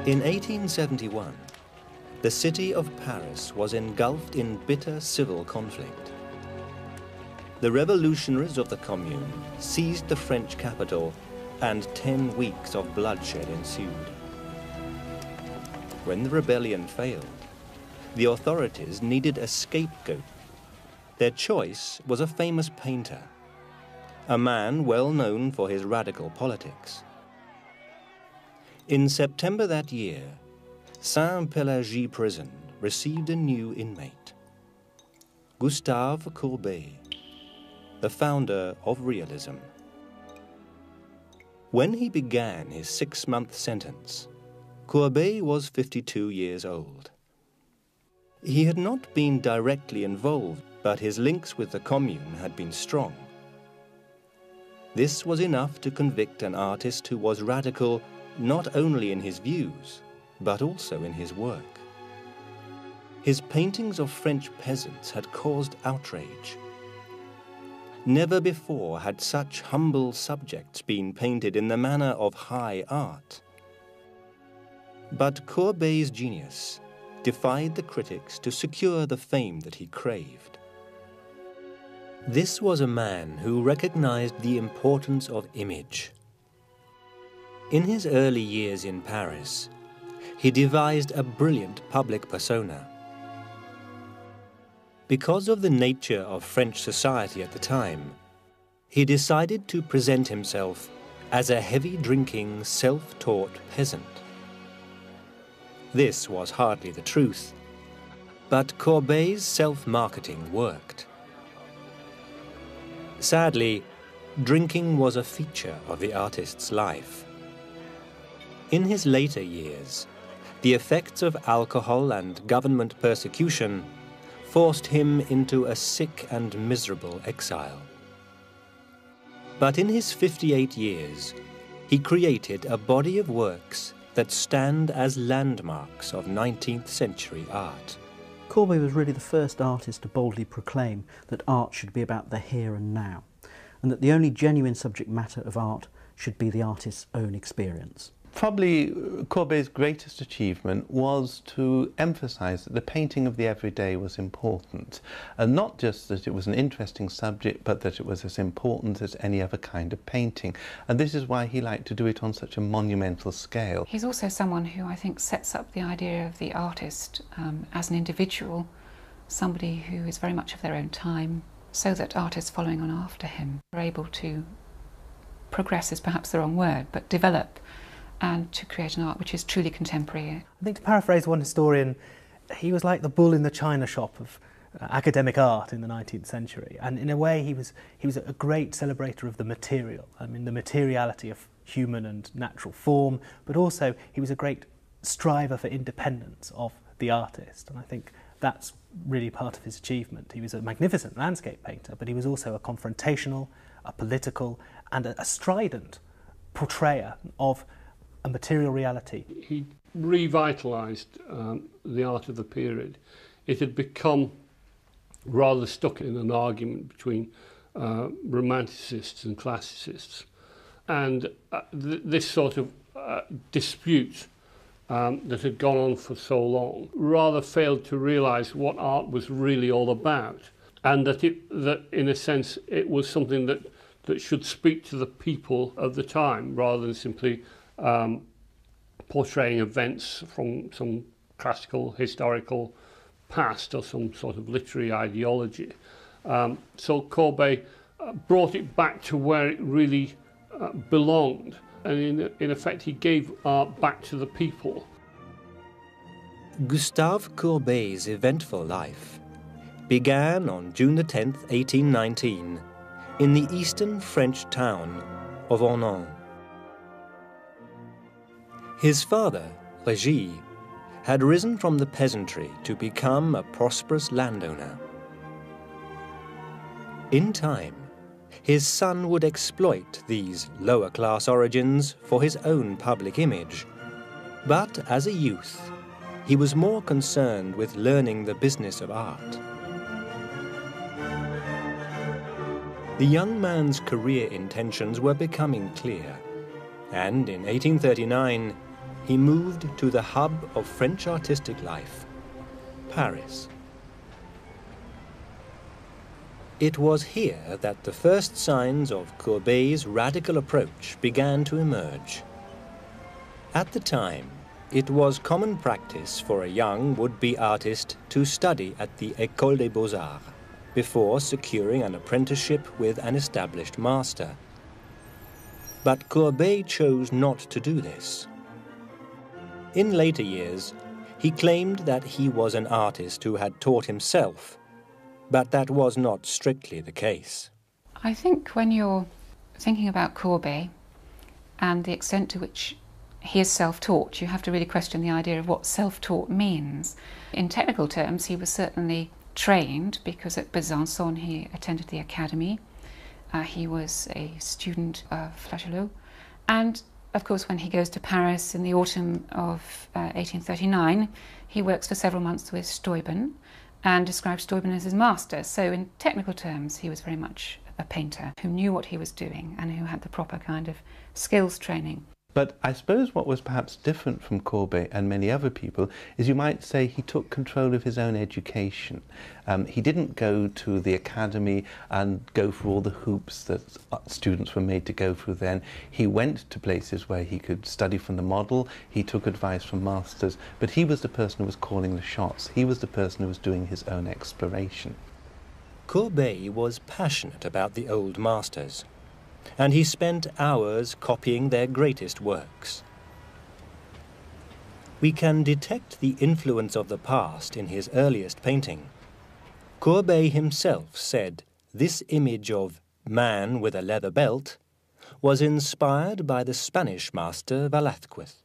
In 1871, the city of Paris was engulfed in bitter civil conflict. The revolutionaries of the Commune seized the French capital, and 10 weeks of bloodshed ensued. When the rebellion failed, the authorities needed a scapegoat. Their choice was a famous painter, a man well known for his radical politics. In September that year, Saint-Pélagie prison received a new inmate, Gustave Courbet, the founder of realism. When he began his 6-month sentence, Courbet was 52 years old. He had not been directly involved, but his links with the Commune had been strong. This was enough to convict an artist who was radical not only in his views, but also in his work. His paintings of French peasants had caused outrage. Never before had such humble subjects been painted in the manner of high art. But Courbet's genius defied the critics to secure the fame that he craved. This was a man who recognized the importance of image. In his early years in Paris, he devised a brilliant public persona. Because of the nature of French society at the time, he decided to present himself as a heavy-drinking, self-taught peasant. This was hardly the truth, but Courbet's self-marketing worked. Sadly, drinking was a feature of the artist's life. In his later years, the effects of alcohol and government persecution forced him into a sick and miserable exile. But in his 58 years, he created a body of works that stand as landmarks of 19th century art. Courbet was really the first artist to boldly proclaim that art should be about the here and now, and that the only genuine subject matter of art should be the artist's own experience. Probably Courbet's greatest achievement was to emphasise that the painting of the everyday was important, and not just that it was an interesting subject, but that it was as important as any other kind of painting. And this is why he liked to do it on such a monumental scale. He's also someone who I think sets up the idea of the artist as an individual, somebody who is very much of their own time, so that artists following on after him are able to progress is perhaps the wrong word, but develop and to create an art which is truly contemporary. I think, to paraphrase one historian, he was like the bull in the china shop of academic art in the 19th century. And in a way, he was a great celebrator of the material. I mean, the materiality of human and natural form, but also he was a great striver for independence of the artist. And I think that's really part of his achievement. He was a magnificent landscape painter, but he was also a confrontational, a political, and a strident portrayer of a material reality. He revitalised the art of the period. It had become rather stuck in an argument between romanticists and classicists. And this sort of dispute that had gone on for so long rather failed to realise what art was really all about, and that in a sense it was something that should speak to the people of the time rather than simply portraying events from some classical historical past or some sort of literary ideology. So Courbet brought it back to where it really belonged, and in effect he gave art back to the people. Gustave Courbet's eventful life began on June the 10th, 1819, in the eastern French town of Ornans. His father, Régis, had risen from the peasantry to become a prosperous landowner. In time, his son would exploit these lower-class origins for his own public image. But as a youth, he was more concerned with learning the business of art. The young man's career intentions were becoming clear, and in 1839, he moved to the hub of French artistic life, Paris. It was here that the first signs of Courbet's radical approach began to emerge. At the time, it was common practice for a young would-be artist to study at the École des Beaux-Arts before securing an apprenticeship with an established master. But Courbet chose not to do this. In later years, he claimed that he was an artist who had taught himself, but that was not strictly the case. I think when you're thinking about Courbet and the extent to which he is self-taught, you have to really question the idea of what self-taught means. In technical terms, he was certainly trained, because at Besançon he attended the academy. He was a student of Flachelot. And of course, when he goes to Paris in the autumn of 1839, he works for several months with Steuben and describes Steuben as his master. So in technical terms, he was very much a painter who knew what he was doing and who had the proper kind of skills training. But I suppose what was perhaps different from Courbet and many other people is, you might say, he took control of his own education. He didn't go to the academy and go through all the hoops that students were made to go through then. He went to places where he could study from the model, he took advice from masters, but he was the person who was calling the shots. He was the person who was doing his own exploration. Courbet was passionate about the old masters, and he spent hours copying their greatest works. We can detect the influence of the past in his earliest painting. Courbet himself said this image of man with a leather belt was inspired by the Spanish master Velázquez.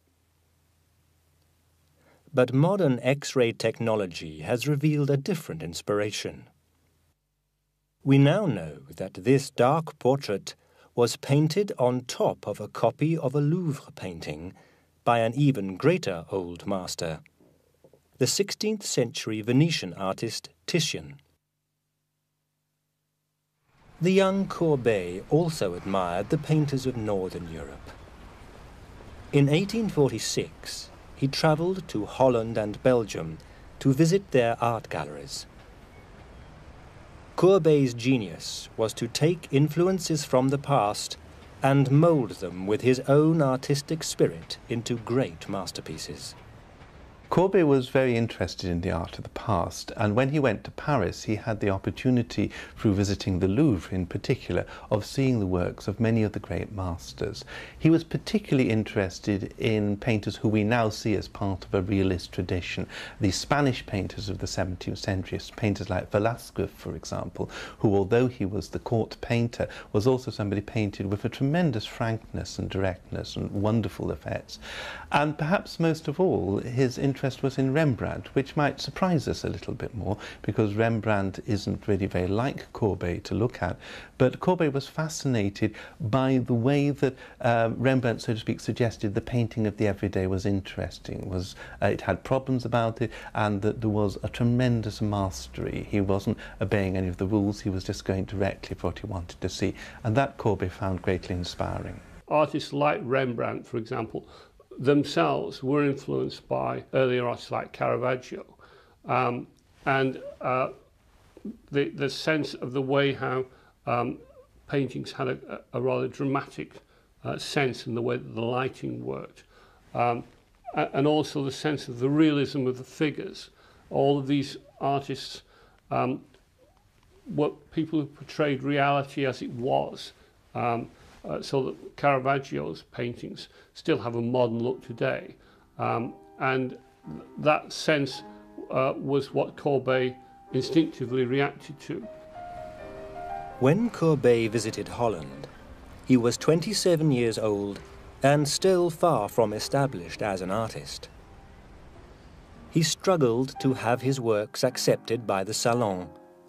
But modern X-ray technology has revealed a different inspiration. We now know that this dark portrait was painted on top of a copy of a Louvre painting by an even greater old master, the 16th century Venetian artist Titian. The young Courbet also admired the painters of Northern Europe. In 1846, he travelled to Holland and Belgium to visit their art galleries. Courbet's genius was to take influences from the past and mould them with his own artistic spirit into great masterpieces. Courbet was very interested in the art of the past, and when he went to Paris, he had the opportunity, through visiting the Louvre in particular, of seeing the works of many of the great masters. He was particularly interested in painters who we now see as part of a realist tradition. The Spanish painters of the 17th century, painters like Velázquez, for example, who, although he was the court painter, was also somebody painted with a tremendous frankness and directness and wonderful effects. And perhaps most of all, his interest was in Rembrandt, which might surprise us a little bit more, because Rembrandt isn't really very like Courbet to look at. But Courbet was fascinated by the way that Rembrandt, so to speak, suggested the painting of the everyday was interesting, it had problems about it, and that there was a tremendous mastery. He wasn't obeying any of the rules, he was just going directly for what he wanted to see. And that Courbet found greatly inspiring. Artists like Rembrandt, for example, themselves were influenced by earlier artists like Caravaggio, and the sense of the way how paintings had a rather dramatic sense in the way that the lighting worked, and also the sense of the realism of the figures. All of these artists were people who portrayed reality as it was. So that Caravaggio's paintings still have a modern look today. And that sense was what Courbet instinctively reacted to. When Courbet visited Holland, he was 27 years old and still far from established as an artist. He struggled to have his works accepted by the Salon,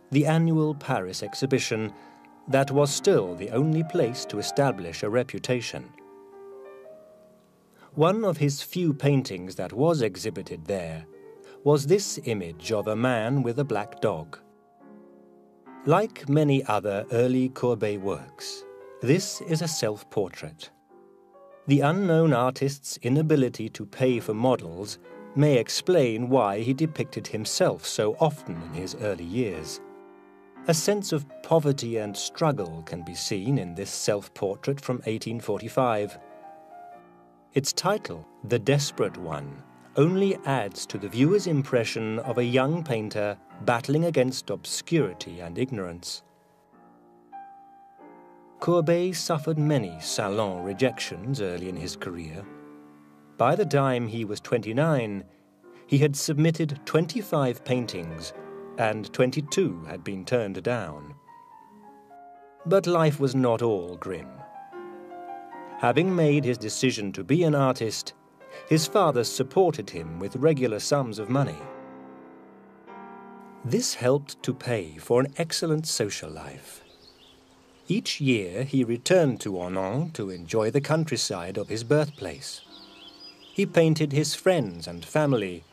the annual Paris exhibition, that was still the only place to establish a reputation. One of his few paintings that was exhibited there was this image of a man with a black dog. Like many other early Courbet works, this is a self-portrait. The unknown artist's inability to pay for models may explain why he depicted himself so often in his early years. A sense of poverty and struggle can be seen in this self-portrait from 1845. Its title, The Desperate One, only adds to the viewer's impression of a young painter battling against obscurity and ignorance. Courbet suffered many salon rejections early in his career. By the time he was 29, he had submitted 25 paintings and 22 had been turned down. But life was not all grim. Having made his decision to be an artist, his father supported him with regular sums of money. This helped to pay for an excellent social life. Each year he returned to Ornans to enjoy the countryside of his birthplace. He painted his friends and family,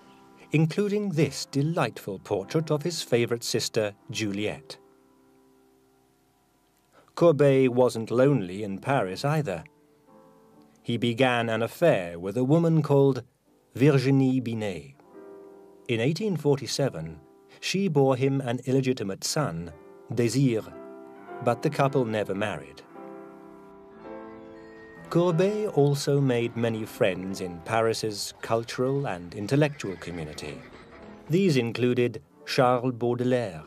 including this delightful portrait of his favorite sister, Juliette. Courbet wasn't lonely in Paris either. He began an affair with a woman called Virginie Binet. In 1847, she bore him an illegitimate son, Désir, but the couple never married. Courbet also made many friends in Paris's cultural and intellectual community. These included Charles Baudelaire,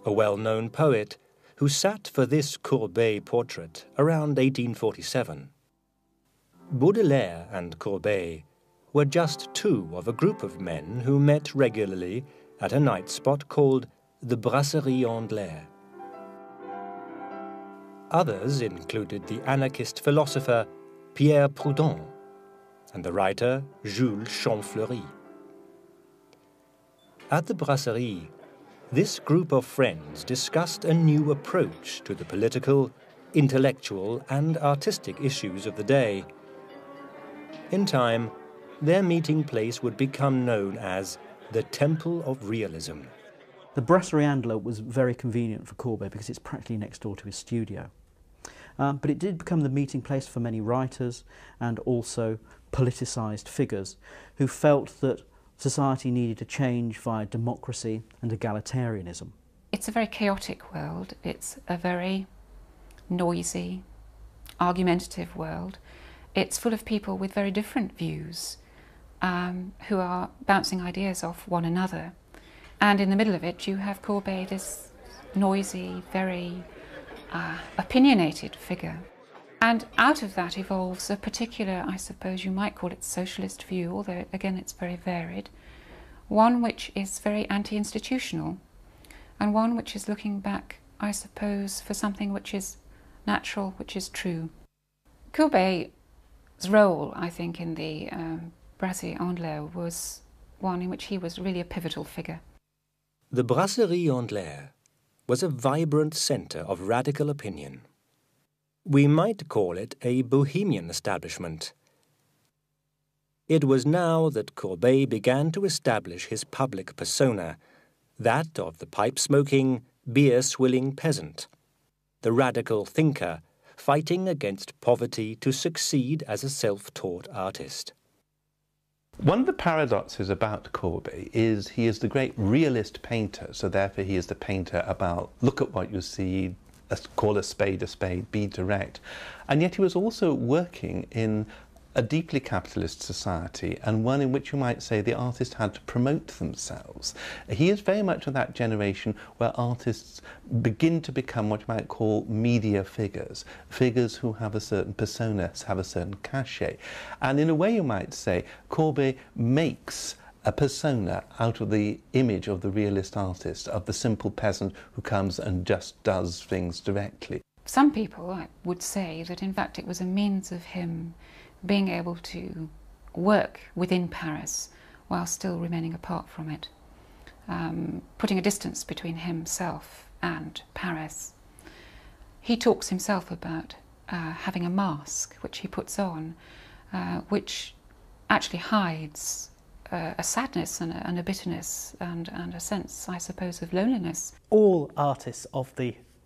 a well-known poet who sat for this Courbet portrait around 1847. Baudelaire and Courbet were just two of a group of men who met regularly at a night spot called the Brasserie Anglaise. Others included the anarchist philosopher Pierre Proudhon and the writer Jules Champfleury. At the Brasserie, this group of friends discussed a new approach to the political, intellectual, and artistic issues of the day. In time, their meeting place would become known as the Temple of Realism. The Brasserie Anglaise was very convenient for Courbet because it's practically next door to his studio. But it did become the meeting place for many writers and also politicised figures who felt that society needed to change via democracy and egalitarianism. It's a very chaotic world. It's a very noisy, argumentative world. It's full of people with very different views who are bouncing ideas off one another. And in the middle of it, you have Courbet, this noisy, very opinionated figure. And out of that evolves a particular, I suppose you might call it socialist view, although again it's very varied, one which is very anti-institutional, and one which is looking back, I suppose, for something which is natural, which is true. Courbet's role, I think, in the Brasserie Anglaise was one in which he was really a pivotal figure. The Brasserie Anglaise was a vibrant centre of radical opinion. We might call it a bohemian establishment. It was now that Courbet began to establish his public persona, that of the pipe-smoking, beer-swilling peasant, the radical thinker fighting against poverty to succeed as a self-taught artist. One of the paradoxes about Courbet is he is the great realist painter, so therefore he is the painter about look at what you see, call a spade, be direct. And yet he was also working in a deeply capitalist society, and one in which you might say the artist had to promote themselves. He is very much of that generation where artists begin to become what you might call media figures, figures who have a certain persona, have a certain cachet. And in a way you might say Courbet makes a persona out of the image of the realist artist, of the simple peasant who comes and just does things directly. Some people would say that in fact it was a means of him being able to work within Paris while still remaining apart from it, putting a distance between himself and Paris. He talks himself about having a mask which he puts on, which actually hides a sadness and a bitterness and a sense, I suppose, of loneliness. All artists of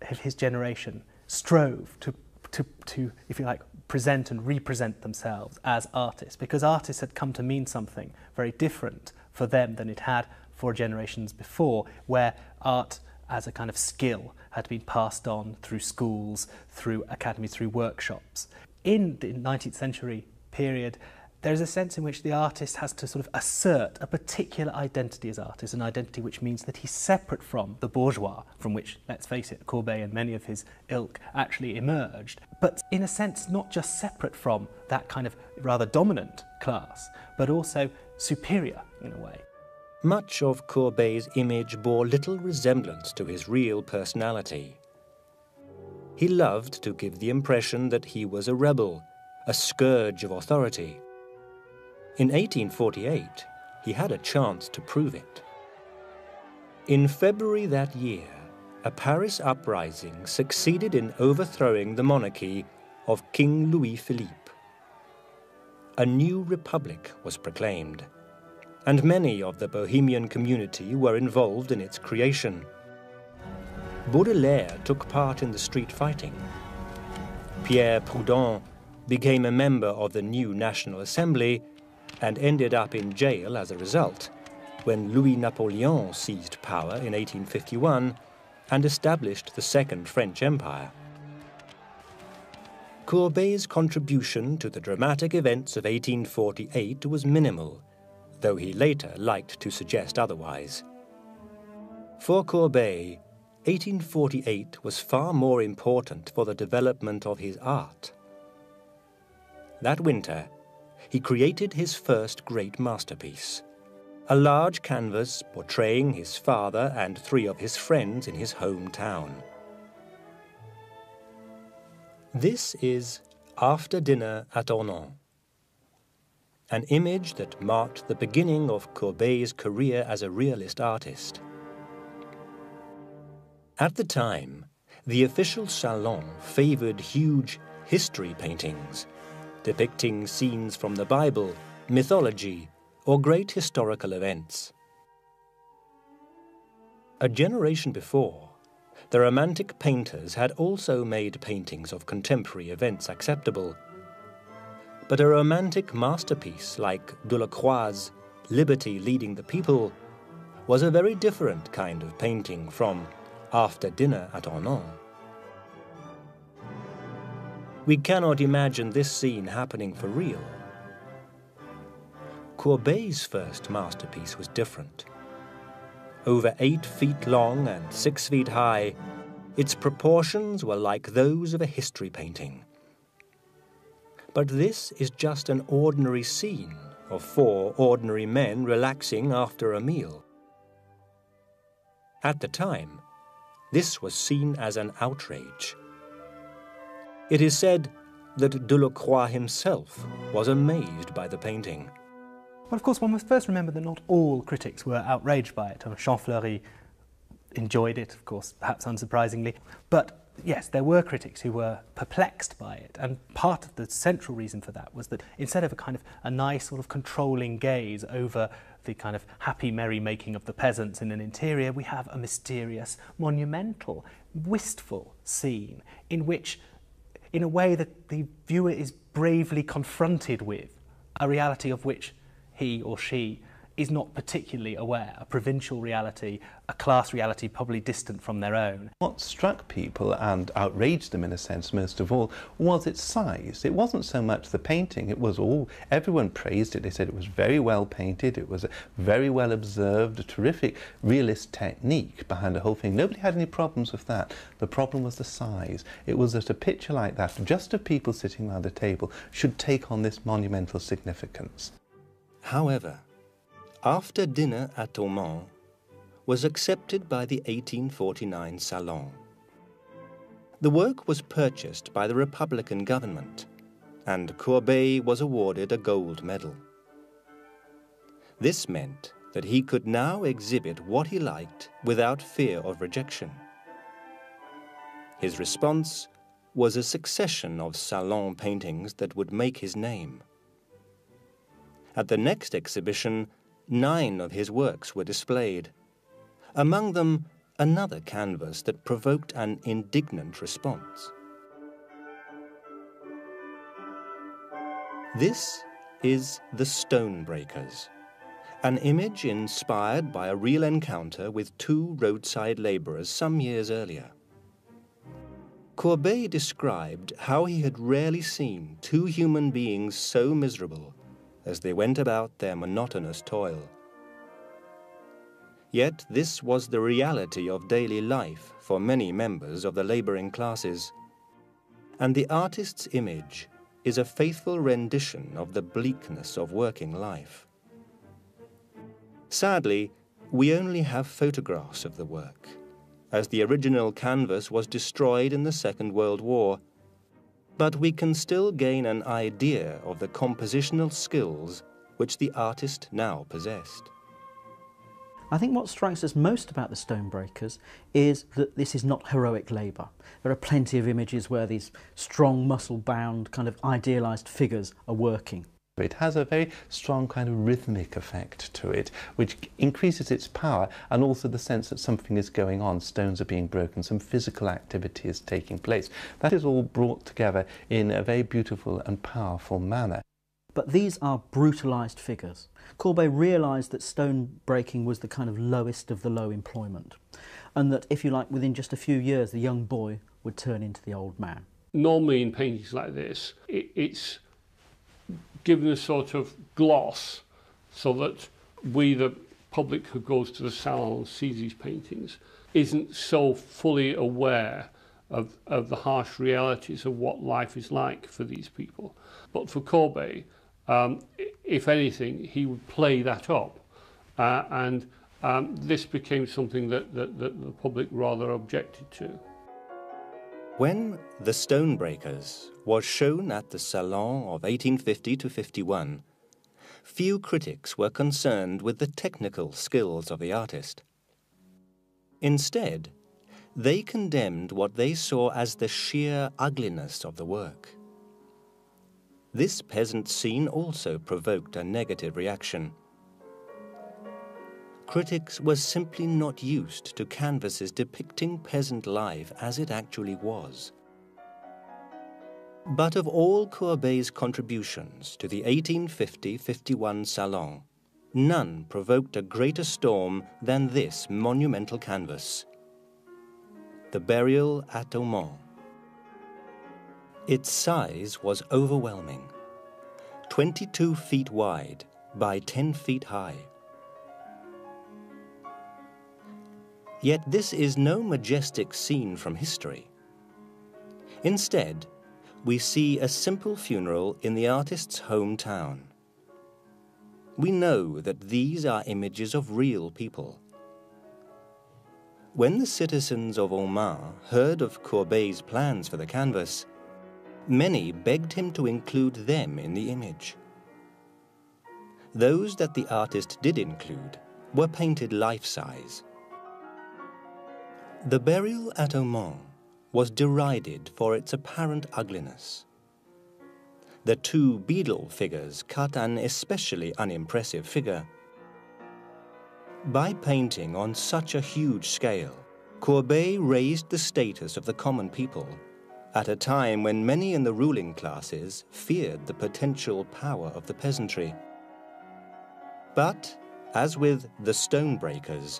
his generation strove to, if you like, present and represent themselves as artists, because artists had come to mean something very different for them than it had for generations before, where art as a kind of skill had been passed on through schools, through academies, through workshops. In the 19th century period, there is a sense in which the artist has to sort of assert a particular identity as artist, an identity which means that he's separate from the bourgeois, from which, let's face it, Courbet and many of his ilk actually emerged, but in a sense not just separate from that kind of rather dominant class, but also superior in a way. Much of Courbet's image bore little resemblance to his real personality. He loved to give the impression that he was a rebel, a scourge of authority. In 1848, he had a chance to prove it. In February that year, a Paris uprising succeeded in overthrowing the monarchy of King Louis-Philippe. A new republic was proclaimed, and many of the Bohemian community were involved in its creation. Baudelaire took part in the street fighting. Pierre Proudhon became a member of the new National Assembly and ended up in jail as a result when Louis Napoleon seized power in 1851 and established the Second French Empire. Courbet's contribution to the dramatic events of 1848 was minimal, though he later liked to suggest otherwise. For Courbet, 1848 was far more important for the development of his art. That winter, he created his first great masterpiece, a large canvas portraying his father and 3 of his friends in his hometown. This is After Dinner at Ornans, an image that marked the beginning of Courbet's career as a realist artist. At the time, the official salon favored huge history paintings, depicting scenes from the Bible, mythology, or great historical events. A generation before, the Romantic painters had also made paintings of contemporary events acceptable. But a Romantic masterpiece like Delacroix's Liberty Leading the People was a very different kind of painting from After Dinner at Ornans. We cannot imagine this scene happening for real. Courbet's first masterpiece was different. Over 8 feet long and 6 feet high, its proportions were like those of a history painting. But this is just an ordinary scene of 4 ordinary men relaxing after a meal. At the time, this was seen as an outrage. It is said that Delacroix himself was amazed by the painting. Well, of course, one must first remember that not all critics were outraged by it. Champfleury enjoyed it, of course, perhaps unsurprisingly. But yes, there were critics who were perplexed by it, and part of the central reason for that was that instead of a nice sort of controlling gaze over the kind of happy merry-making of the peasants in an interior, we have a mysterious, monumental, wistful scene in which, in a way, that the viewer is bravely confronted with a reality of which he or she is not particularly aware, a provincial reality, a class reality probably distant from their own. What struck people and outraged them in a sense most of all was its size. It wasn't so much the painting, it was everyone praised it. They said it was very well painted, it was very well observed, a terrific realist technique behind the whole thing. Nobody had any problems with that. The problem was the size. It was that a picture like that, just of people sitting around a table, should take on this monumental significance. However, After Dinner at Ornans was accepted by the 1849 Salon. The work was purchased by the Republican government, and Courbet was awarded a gold medal. This meant that he could now exhibit what he liked without fear of rejection. His response was a succession of Salon paintings that would make his name. At the next exhibition, 9 of his works were displayed. Among them, another canvas that provoked an indignant response. This is The Stonebreakers, an image inspired by a real encounter with two roadside labourers some years earlier. Courbet described how he had rarely seen two human beings so miserable as they went about their monotonous toil. Yet this was the reality of daily life for many members of the labouring classes, and the artist's image is a faithful rendition of the bleakness of working life. Sadly, we only have photographs of the work, as the original canvas was destroyed in the Second World War, but we can still gain an idea of the compositional skills which the artist now possessed. I think what strikes us most about the Stonebreakers is that this is not heroic labour. There are plenty of images where these strong, muscle-bound, kind of idealised figures are working. It has a very strong kind of rhythmic effect to it, which increases its power, and also the sense that something is going on. Stones are being broken, some physical activity is taking place. That is all brought together in a very beautiful and powerful manner. But these are brutalised figures. Courbet realised that stone breaking was the kind of lowest of the low employment, and that, if you like, within just a few years the young boy would turn into the old man. Normally in paintings like this, it's given a sort of gloss so that we, the public who goes to the salon and sees these paintings, isn't so fully aware of the harsh realities of what life is like for these people. But for Courbet, if anything, he would play that up, and this became something that the public rather objected to. When The Stonebreakers was shown at the Salon of 1850 to 51, few critics were concerned with the technical skills of the artist. Instead, they condemned what they saw as the sheer ugliness of the work. This peasant scene also provoked a negative reaction. Critics were simply not used to canvases depicting peasant life as it actually was. But of all Courbet's contributions to the 1850-51 Salon, none provoked a greater storm than this monumental canvas, The Burial at Aumont. Its size was overwhelming, 22 feet wide by 10 feet high. Yet this is no majestic scene from history. Instead, we see a simple funeral in the artist's hometown. We know that these are images of real people. When the citizens of Aumont heard of Courbet's plans for the canvas, many begged him to include them in the image. Those that the artist did include were painted life-size. The Burial at Aumont was derided for its apparent ugliness. The two beadle figures cut an especially unimpressive figure. By painting on such a huge scale, Courbet raised the status of the common people at a time when many in the ruling classes feared the potential power of the peasantry. But, as with The Stonebreakers,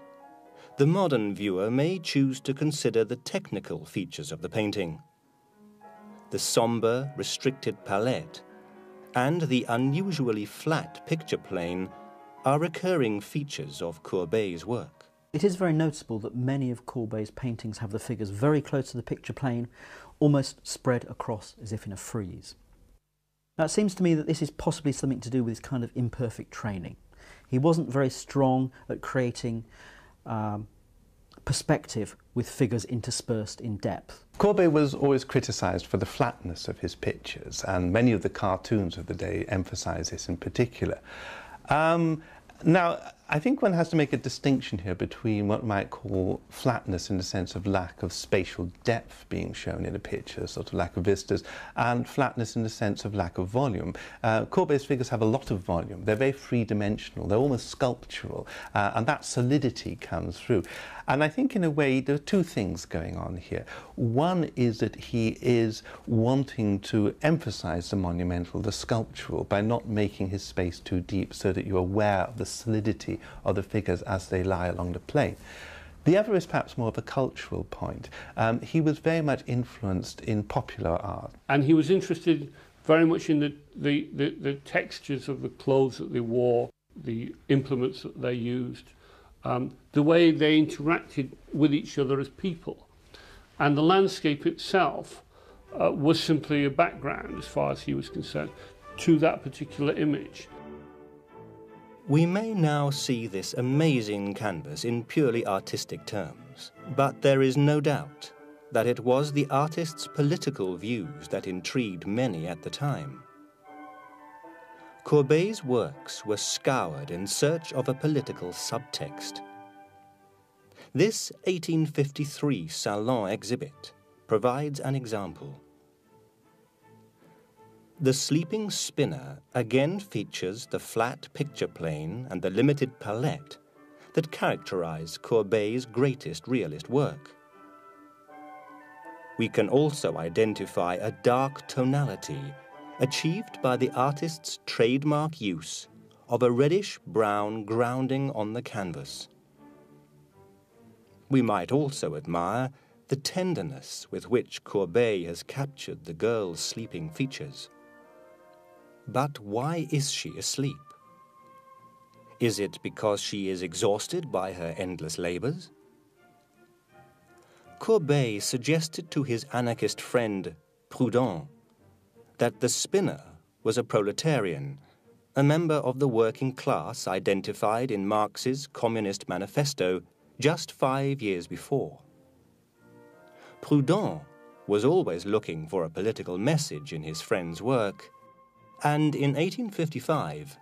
the modern viewer may choose to consider the technical features of the painting. The sombre, restricted palette and the unusually flat picture plane are recurring features of Courbet's work. It is very noticeable that many of Courbet's paintings have the figures very close to the picture plane, almost spread across as if in a frieze. Now, it seems to me that this is possibly something to do with his kind of imperfect training. He wasn't very strong at creating perspective with figures interspersed in depth. Courbet was always criticised for the flatness of his pictures, and many of the cartoons of the day emphasise this in particular. Now, I think one has to make a distinction here between what one might call flatness in the sense of lack of spatial depth being shown in a picture, sort of lack of vistas, and flatness in the sense of lack of volume. Courbet's figures have a lot of volume. They're very three-dimensional. They're almost sculptural, and that solidity comes through. And I think in a way there are two things going on here. One is that he is wanting to emphasize the monumental, the sculptural, by not making his space too deep so that you're aware of the solidity of the figures as they lie along the plane. The other is perhaps more of a cultural point. He was very much influenced in popular art. And he was interested very much in the textures of the clothes that they wore, the implements that they used, the way they interacted with each other as people. And the landscape itself was simply a background, as far as he was concerned, to that particular image. We may now see this amazing canvas in purely artistic terms, but there is no doubt that it was the artist's political views that intrigued many at the time. Courbet's works were scoured in search of a political subtext. This 1853 Salon exhibit provides an example. The Sleeping Spinner again features the flat picture plane and the limited palette that characterize Courbet's greatest realist work. We can also identify a dark tonality achieved by the artist's trademark use of a reddish-brown grounding on the canvas. We might also admire the tenderness with which Courbet has captured the girl's sleeping features. But why is she asleep? Is it because she is exhausted by her endless labors? Courbet suggested to his anarchist friend, Proudhon, that the spinner was a proletarian, a member of the working class identified in Marx's Communist Manifesto just 5 years before. Proudhon was always looking for a political message in his friend's work, and in 1855,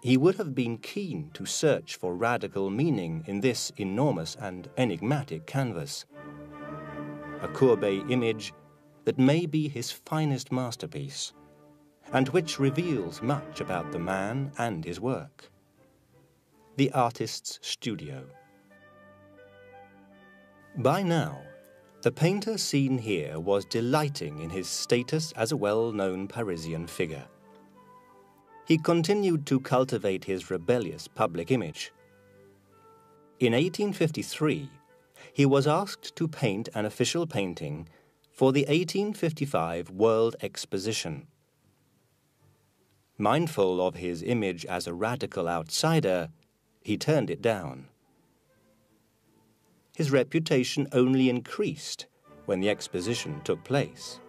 he would have been keen to search for radical meaning in this enormous and enigmatic canvas. A Courbet image that may be his finest masterpiece, and which reveals much about the man and his work. The artist's studio. By now, the painter seen here was delighting in his status as a well-known Parisian figure. He continued to cultivate his rebellious public image. In 1853, he was asked to paint an official painting for the 1855 World Exposition. Mindful of his image as a radical outsider, he turned it down. His reputation only increased when the exposition took place.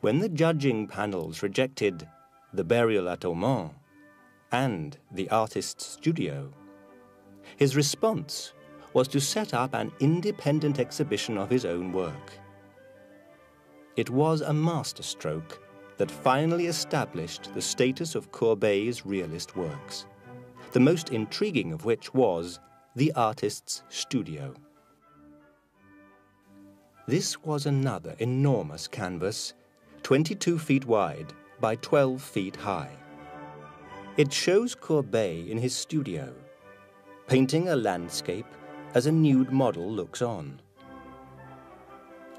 When the judging panels rejected The Burial at Aumont and The Artist's Studio, his response was to set up an independent exhibition of his own work. It was a masterstroke that finally established the status of Courbet's realist works, the most intriguing of which was The Artist's Studio. This was another enormous canvas, 22 feet wide by 12 feet high. It shows Courbet in his studio, painting a landscape as a nude model looks on.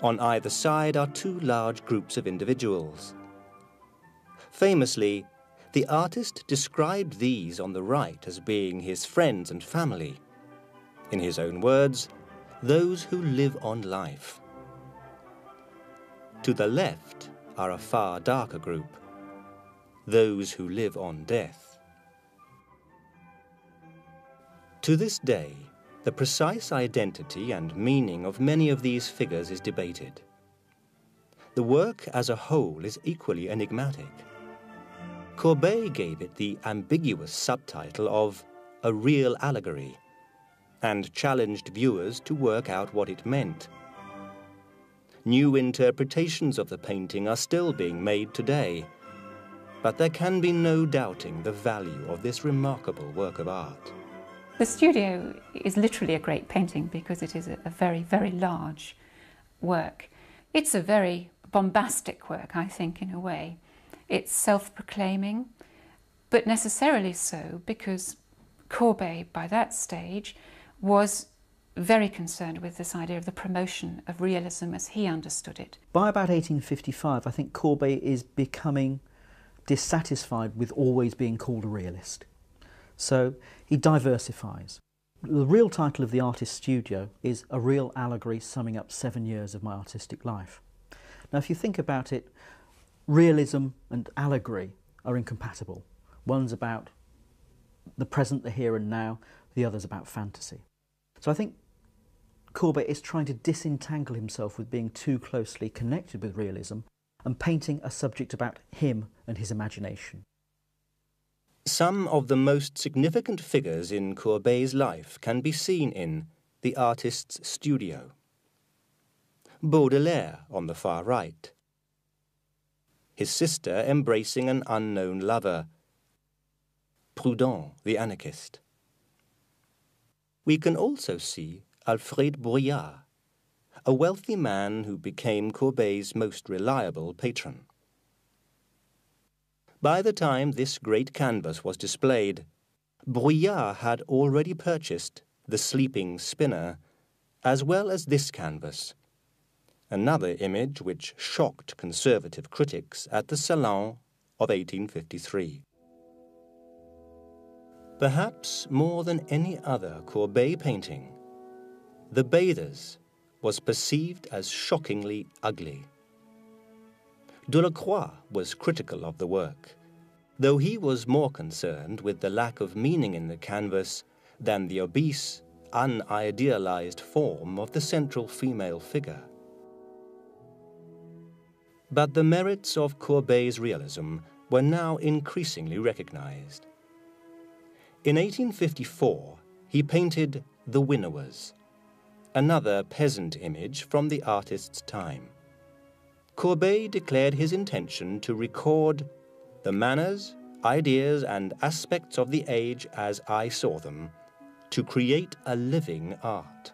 On either side are two large groups of individuals. Famously, the artist described these on the right as being his friends and family. In his own words, those who live on life. To the left are a far darker group, those who live on death. To this day, the precise identity and meaning of many of these figures is debated. The work as a whole is equally enigmatic. Courbet gave it the ambiguous subtitle of A Real Allegory, and challenged viewers to work out what it meant. New interpretations of the painting are still being made today, but there can be no doubting the value of this remarkable work of art. The studio is literally a great painting because it is a very, very large work. It's a very bombastic work, I think, in a way. It's self-proclaiming, but necessarily so because Courbet, by that stage, was very concerned with this idea of the promotion of realism as he understood it. By about 1855, I think Courbet is becoming dissatisfied with always being called a realist. So he diversifies. The real title of the artist's studio is A Real Allegory Summing Up 7 Years of My Artistic Life. Now, if you think about it, realism and allegory are incompatible. One's about the present, the here and now, the other's about fantasy. So I think Courbet is trying to disentangle himself with being too closely connected with realism and painting a subject about him and his imagination. Some of the most significant figures in Courbet's life can be seen in the artist's studio. Baudelaire on the far right, his sister embracing an unknown lover, Proudhon, the anarchist. We can also see Alfred Bruyas, a wealthy man who became Courbet's most reliable patron. By the time this great canvas was displayed, Bruyas had already purchased The Sleeping Spinner, as well as this canvas, another image which shocked conservative critics at the Salon of 1853. Perhaps more than any other Courbet painting, The Bathers was perceived as shockingly ugly. Delacroix was critical of the work, though he was more concerned with the lack of meaning in the canvas than the obese, unidealized form of the central female figure. But the merits of Courbet's realism were now increasingly recognized. In 1854, he painted The Winnowers, another peasant image from the artist's time. Courbet declared his intention to record the manners, ideas, and aspects of the age as I saw them, to create a living art.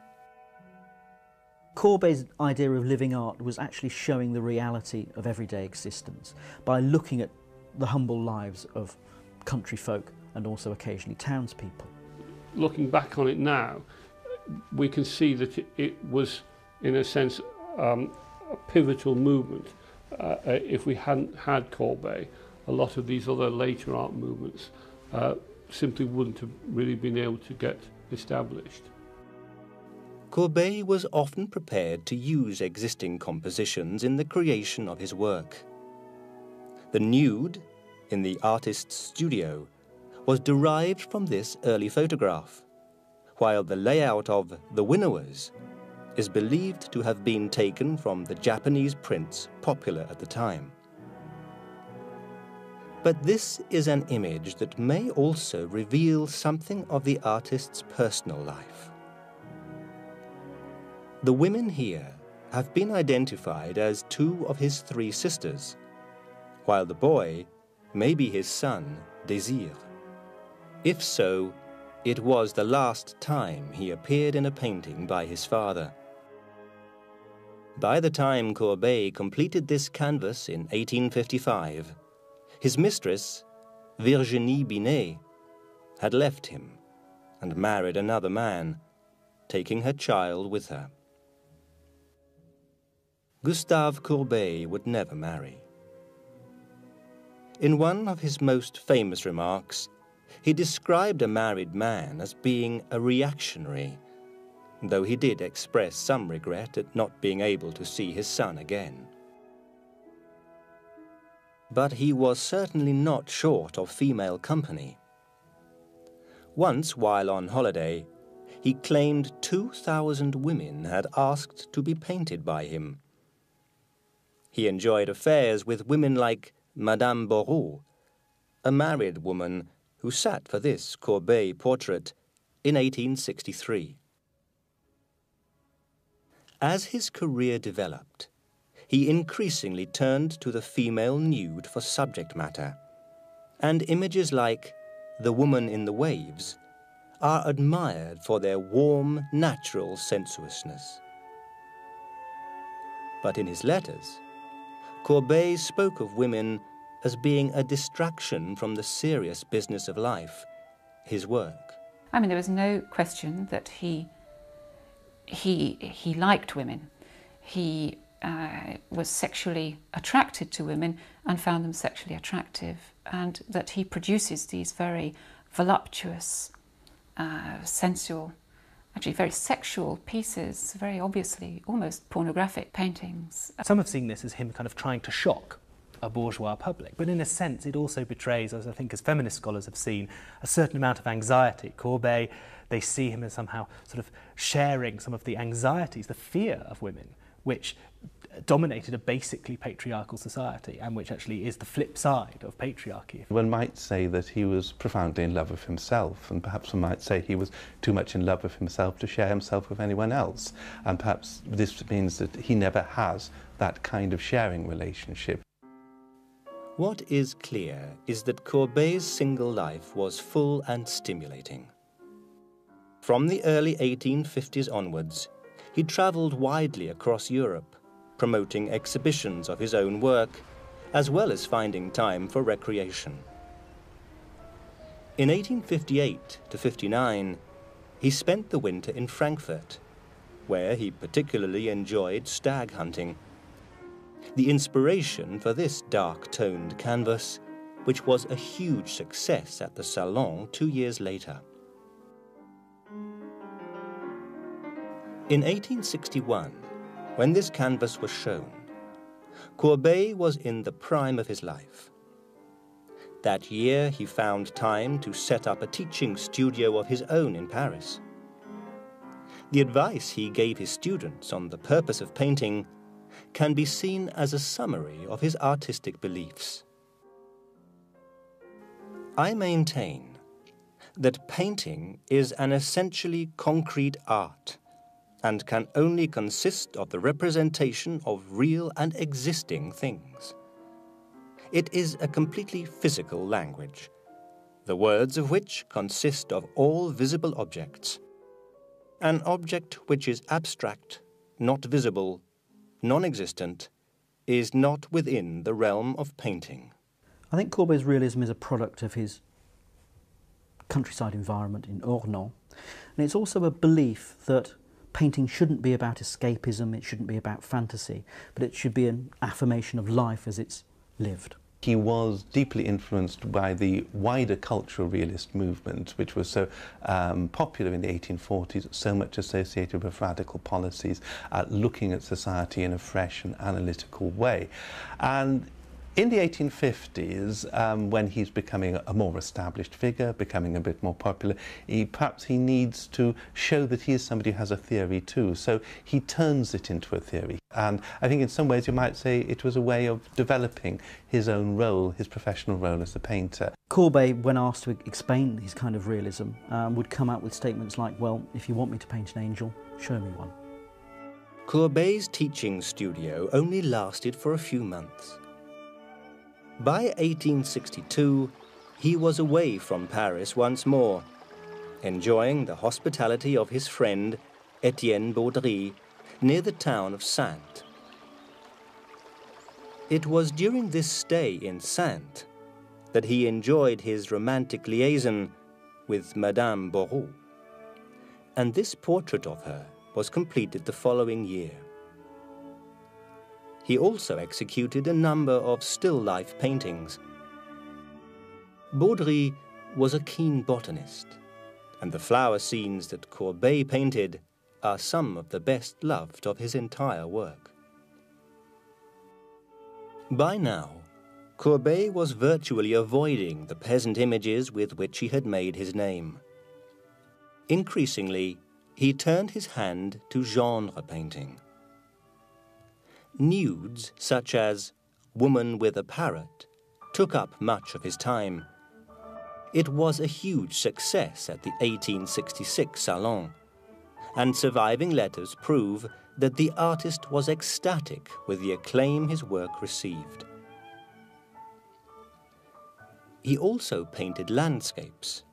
Courbet's idea of living art was actually showing the reality of everyday existence by looking at the humble lives of country folk and also occasionally townspeople. Looking back on it now, we can see that it was, in a sense, a pivotal movement. If we hadn't had Courbet, a lot of these other later art movements simply wouldn't have really been able to get established. Courbet was often prepared to use existing compositions in the creation of his work. The nude in the artist's studio was derived from this early photograph, while the layout of The Winnowers is believed to have been taken from the Japanese prints popular at the time. But this is an image that may also reveal something of the artist's personal life. The women here have been identified as 2 of his 3 sisters, while the boy may be his son, Désir. If so, it was the last time he appeared in a painting by his father. By the time Courbet completed this canvas in 1855, his mistress, Virginie Binet, had left him and married another man, taking her child with her. Gustave Courbet would never marry. In one of his most famous remarks, he described a married man as being a reactionary, though he did express some regret at not being able to see his son again. But he was certainly not short of female company. Once, while on holiday, he claimed 2,000 women had asked to be painted by him. He enjoyed affairs with women like Madame Borou, a married woman who sat for this Courbet portrait in 1863. As his career developed, he increasingly turned to the female nude for subject matter, and images like The Woman in the Waves are admired for their warm, natural sensuousness. But in his letters, Courbet spoke of women as being a distraction from the serious business of life, his work. I mean, there was no question that he liked women. He was sexually attracted to women and found them sexually attractive, and that he produces these very voluptuous, sensual, actually very sexual pieces, very obviously almost pornographic paintings. Some have seen this as him kind of trying to shock a bourgeois public, but in a sense it also betrays, as I think as feminist scholars have seen, a certain amount of anxiety. Courbet, they see him as somehow sort of sharing some of the anxieties, the fear of women, which dominated a basically patriarchal society, and which actually is the flip side of patriarchy. One might say that he was profoundly in love with himself, and perhaps one might say he was too much in love with himself to share himself with anyone else. And perhaps this means that he never has that kind of sharing relationship. What is clear is that Courbet's single life was full and stimulating. From the early 1850s onwards, he travelled widely across Europe, promoting exhibitions of his own work, as well as finding time for recreation. In 1858 to 59, he spent the winter in Frankfurt, where he particularly enjoyed stag hunting. The inspiration for this dark-toned canvas, which was a huge success at the Salon 2 years later. In 1861, when this canvas was shown, Courbet was in the prime of his life. That year he found time to set up a teaching studio of his own in Paris. The advice he gave his students on the purpose of painting can be seen as a summary of his artistic beliefs. I maintain that painting is an essentially concrete art and can only consist of the representation of real and existing things. It is a completely physical language, the words of which consist of all visible objects. An object which is abstract, not visible, non-existent, is not within the realm of painting. I think Courbet's realism is a product of his countryside environment in Ornans, and it's also a belief that painting shouldn't be about escapism, it shouldn't be about fantasy, but it should be an affirmation of life as it's lived. He was deeply influenced by the wider cultural realist movement, which was so popular in the 1840s, so much associated with radical policies, looking at society in a fresh and analytical way. And in the 1850s, when he's becoming a more established figure, becoming a bit more popular, perhaps he needs to show that he is somebody who has a theory too. So he turns it into a theory. And I think in some ways you might say it was a way of developing his own role, his professional role as a painter. Courbet, when asked to explain his kind of realism, would come out with statements like, well, if you want me to paint an angel, show me one. Courbet's teaching studio only lasted for a few months. By 1862, he was away from Paris once more, enjoying the hospitality of his friend Etienne Baudry near the town of Saintes. It was during this stay in Saintes that he enjoyed his romantic liaison with Madame Bourreau, and this portrait of her was completed the following year. He also executed a number of still-life paintings. Baudry was a keen botanist, and the flower scenes that Courbet painted are some of the best loved of his entire work. By now, Courbet was virtually avoiding the peasant images with which he had made his name. Increasingly, he turned his hand to genre painting. Nudes, such as Woman with a Parrot, took up much of his time. It was a huge success at the 1866 Salon, and surviving letters prove that the artist was ecstatic with the acclaim his work received. He also painted landscapes,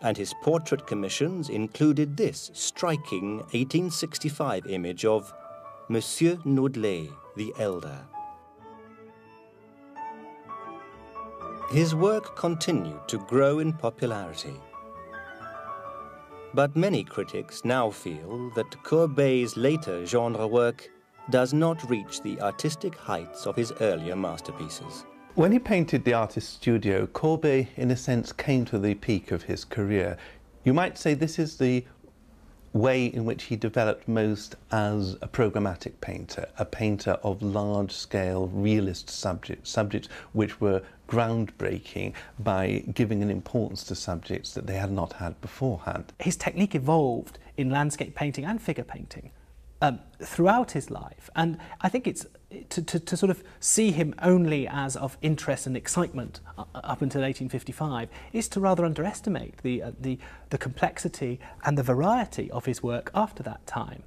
and his portrait commissions included this striking 1865 image of Monsieur Naudelet the Elder. His work continued to grow in popularity. But many critics now feel that Courbet's later genre work does not reach the artistic heights of his earlier masterpieces. When he painted The Artist's Studio, Courbet, in a sense, came to the peak of his career. You might say this is the way in which he developed most as a programmatic painter, a painter of large-scale realist subjects which were groundbreaking by giving an importance to subjects that they had not had beforehand. His technique evolved in landscape painting and figure painting throughout his life, and I think it's to sort of see him only as of interest and excitement up until 1855 is to rather underestimate the complexity and the variety of his work after that time.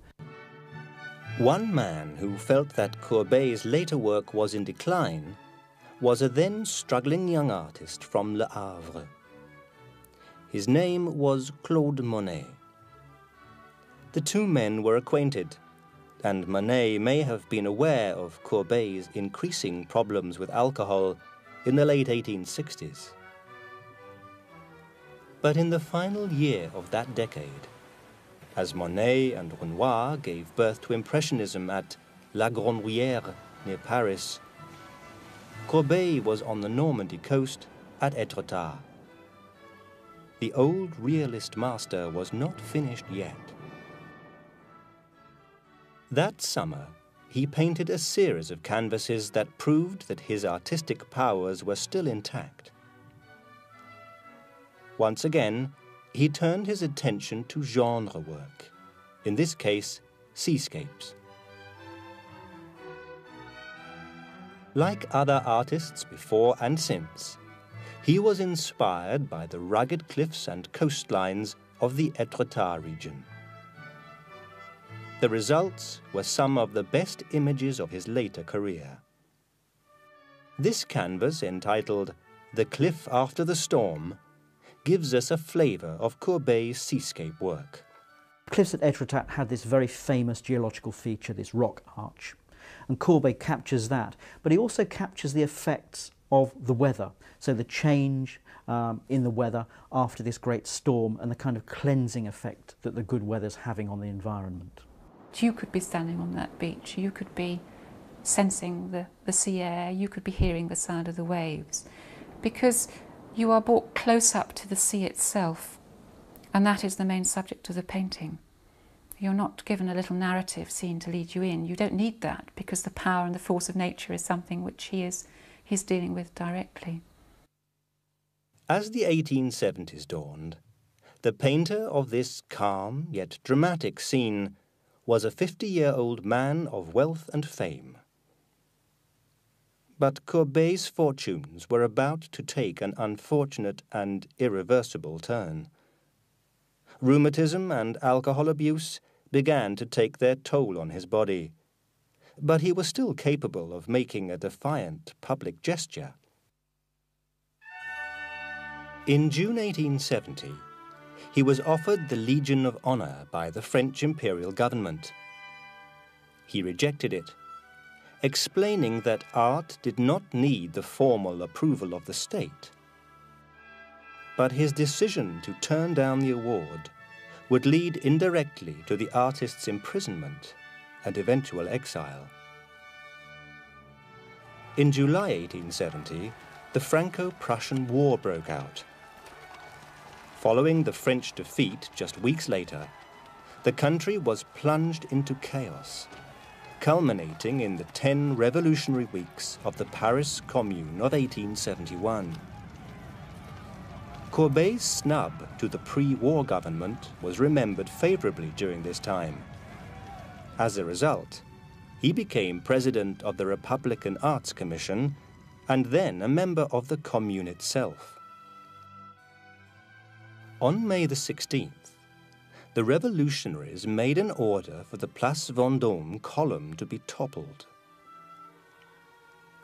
One man who felt that Courbet's later work was in decline was a then struggling young artist from Le Havre. His name was Claude Monet. The two men were acquainted, and Monet may have been aware of Courbet's increasing problems with alcohol in the late 1860s. But in the final year of that decade, as Monet and Renoir gave birth to Impressionism at La Grenouillère near Paris, Courbet was on the Normandy coast at Étretat. The old realist master was not finished yet. That summer, he painted a series of canvases that proved that his artistic powers were still intact. Once again, he turned his attention to genre work, in this case, seascapes. Like other artists before and since, he was inspired by the rugged cliffs and coastlines of the Étretat region. The results were some of the best images of his later career. This canvas, entitled The Cliff After the Storm, gives us a flavour of Courbet's seascape work. The cliffs at Étretat had this very famous geological feature, this rock arch, and Courbet captures that, but he also captures the effects of the weather, so the change in the weather after this great storm and the kind of cleansing effect that the good weather's having on the environment. You could be standing on that beach, you could be sensing the sea air, you could be hearing the sound of the waves, because you are brought close up to the sea itself, and that is the main subject of the painting. You're not given a little narrative scene to lead you in. You don't need that, because the power and the force of nature is something which he's dealing with directly. As the 1870s dawned, the painter of this calm yet dramatic scene was a 50-year-old man of wealth and fame. But Courbet's fortunes were about to take an unfortunate and irreversible turn. Rheumatism and alcohol abuse began to take their toll on his body, but he was still capable of making a defiant public gesture. In June 1870, he was offered the Legion of Honor by the French imperial government. He rejected it, explaining that art did not need the formal approval of the state. But his decision to turn down the award would lead indirectly to the artist's imprisonment and eventual exile. In July 1870, the Franco-Prussian War broke out. Following the French defeat just weeks later, the country was plunged into chaos, culminating in the 10 revolutionary weeks of the Paris Commune of 1871. Courbet's snub to the pre-war government was remembered favorably during this time. As a result, he became president of the Republican Arts Commission and then a member of the Commune itself. On May the 16th, the revolutionaries made an order for the Place Vendôme column to be toppled.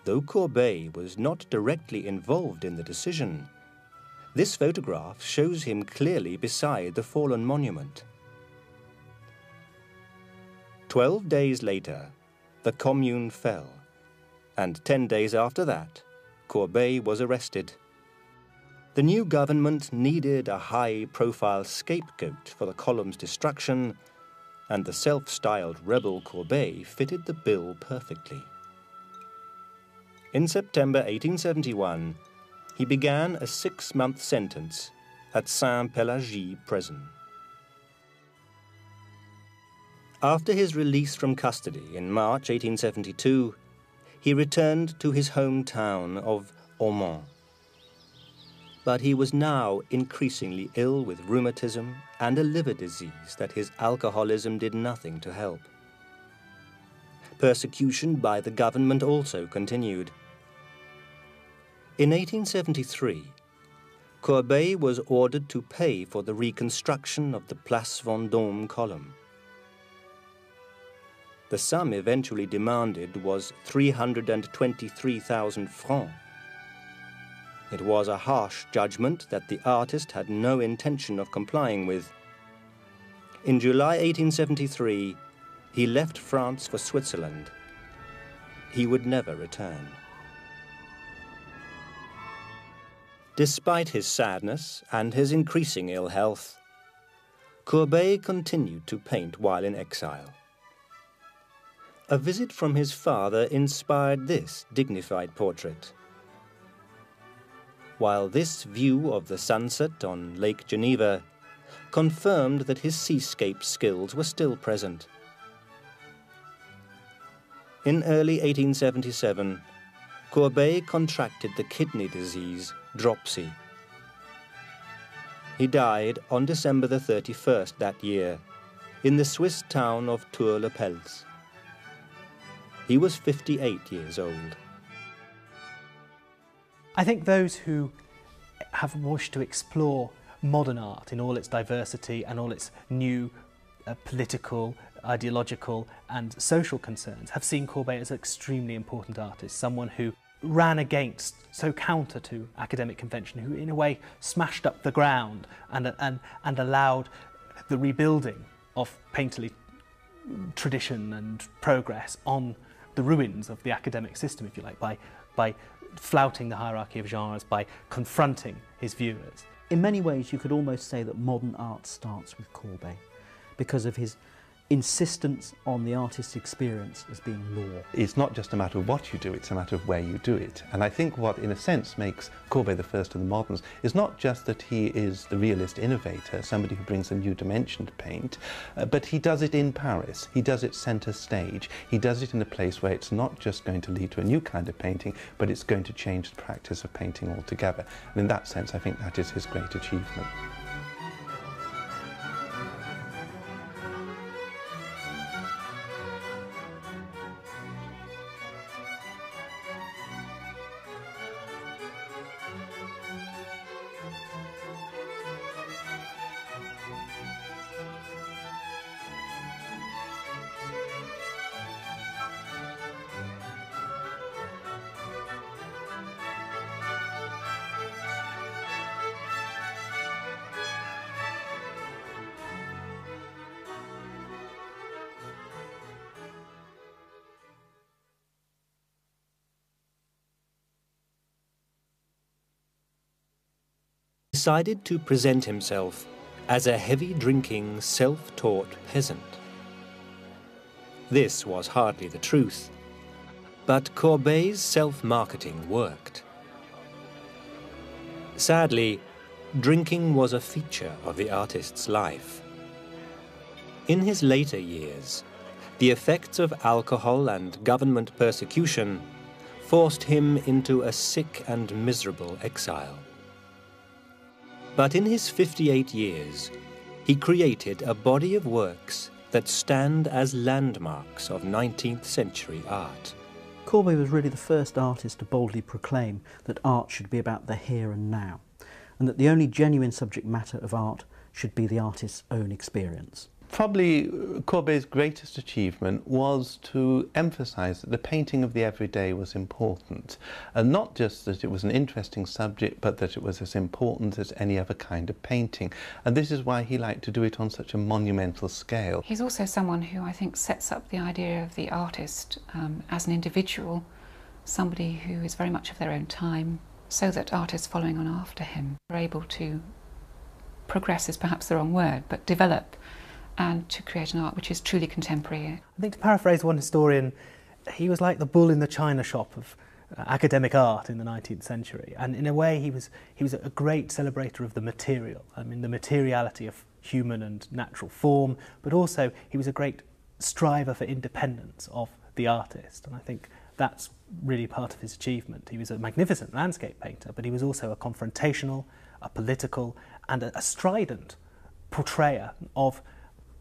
Though Courbet was not directly involved in the decision, This photograph shows him clearly beside the fallen monument. 12 days later, the Commune fell, and 10 days after that, Courbet was arrested. The new government needed a high-profile scapegoat for the column's destruction, and the self-styled rebel Courbet fitted the bill perfectly. In September 1871, he began a 6-month sentence at Saint-Pélagie prison. After his release from custody in March 1872, he returned to his hometown of Aumont. But he was now increasingly ill with rheumatism and a liver disease that his alcoholism did nothing to help. Persecution by the government also continued. In 1873, Courbet was ordered to pay for the reconstruction of the Place Vendôme column. The sum eventually demanded was 323,000 francs. It was a harsh judgment that the artist had no intention of complying with. In July 1873, he left France for Switzerland. He would never return. Despite his sadness and his increasing ill health, Courbet continued to paint while in exile. A visit from his father inspired this dignified portrait. While this view of the sunset on Lake Geneva confirmed that his seascape skills were still present. In early 1877, Courbet contracted the kidney disease dropsy. He died on December the 31st that year in the Swiss town of Tours-le-Pels. He was 58 years old. I think those who have wished to explore modern art in all its diversity and all its new political, ideological and social concerns have seen Courbet as an extremely important artist, someone who ran against, so counter to academic convention, who in a way smashed up the ground and allowed the rebuilding of painterly tradition and progress on the ruins of the academic system, if you like, by flouting the hierarchy of genres, by confronting his viewers. In many ways, you could almost say that modern art starts with Courbet because of his insistence on the artist's experience as being law. It's not just a matter of what you do, it's a matter of where you do it. And I think what, in a sense, makes Courbet the first of the moderns is not just that he is the realist innovator, somebody who brings a new dimension to paint, but he does it in Paris. He does it centre stage. He does it in a place where it's not just going to lead to a new kind of painting, but it's going to change the practice of painting altogether. And in that sense, I think that is his great achievement. Decided to present himself as a heavy-drinking, self-taught peasant. This was hardly the truth, but Courbet's self-marketing worked. Sadly, drinking was a feature of the artist's life. In his later years, the effects of alcohol and government persecution forced him into a sick and miserable exile. But in his 58 years, he created a body of works that stand as landmarks of 19th century art. Courbet was really the first artist to boldly proclaim that art should be about the here and now, and that the only genuine subject matter of art should be the artist's own experience. Probably Courbet's greatest achievement was to emphasise that the painting of the everyday was important, and not just that it was an interesting subject, but that it was as important as any other kind of painting. And this is why he liked to do it on such a monumental scale. He's also someone who I think sets up the idea of the artist as an individual, somebody who is very much of their own time, so that artists following on after him are able to progress is perhaps the wrong word, but develop and to create an art which is truly contemporary. I think, to paraphrase one historian, he was like the bull in the china shop of academic art in the 19th century, and in a way he was a great celebrator of the material, I mean the materiality of human and natural form, but also he was a great striver for independence of the artist, and I think that's really part of his achievement. He was a magnificent landscape painter, but he was also a confrontational, a political and a strident portrayer of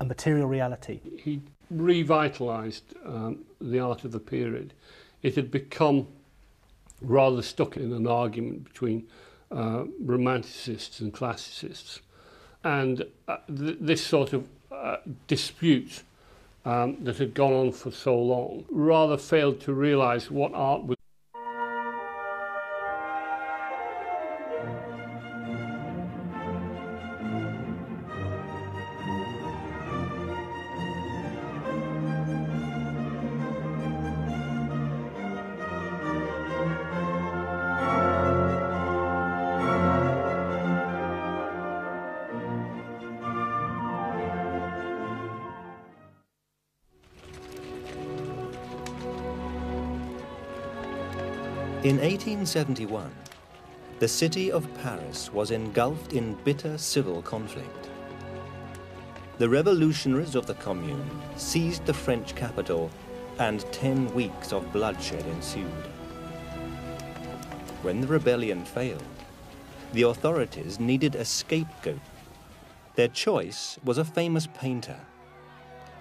a material reality. He revitalised the art of the period. It had become rather stuck in an argument between romanticists and classicists, and this sort of dispute that had gone on for so long rather failed to realise what art was. In 1871, the city of Paris was engulfed in bitter civil conflict. The revolutionaries of the Commune seized the French capital, and 10 weeks of bloodshed ensued. When the rebellion failed, the authorities needed a scapegoat. Their choice was a famous painter,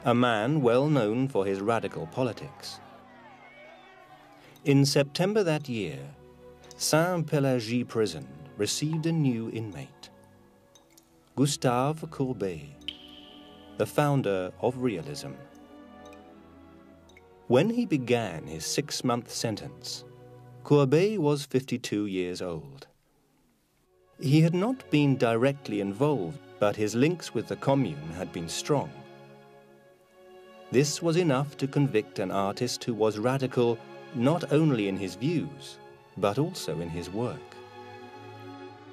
a man well known for his radical politics. In September that year, Saint-Pélagie prison received a new inmate, Gustave Courbet, the founder of realism. When he began his 6-month sentence, Courbet was 52 years old. He had not been directly involved, but his links with the Commune had been strong. This was enough to convict an artist who was radical not only in his views, but also in his work.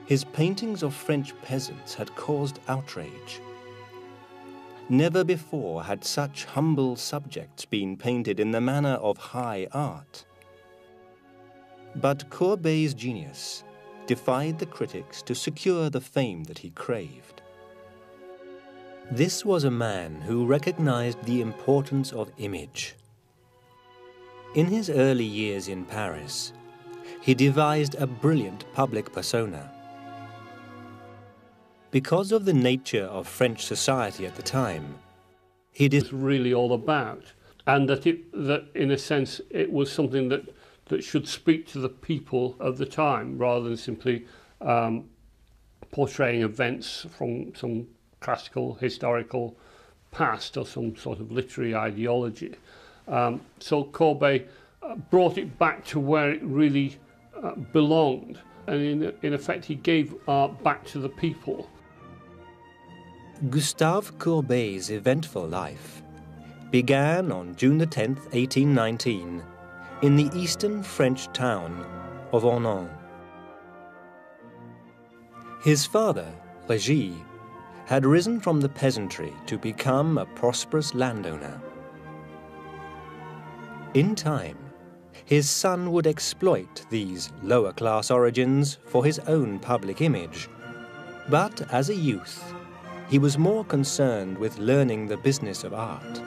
His paintings of French peasants had caused outrage. Never before had such humble subjects been painted in the manner of high art. But Courbet's genius defied the critics to secure the fame that he craved. This was a man who recognized the importance of image. In his early years in Paris, he devised a brilliant public persona. Because of the nature of French society at the time, he did was really all about, and that in a sense it was something that should speak to the people of the time rather than simply portraying events from some classical historical past or some sort of literary ideology. So Courbet brought it back to where it really belonged, and in effect he gave art back to the people. Gustave Courbet's eventful life began on June the 10th, 1819, in the eastern French town of Ornans. His father, Régis, had risen from the peasantry to become a prosperous landowner. In time, his son would exploit these lower-class origins for his own public image. But as a youth, he was more concerned with learning the business of art.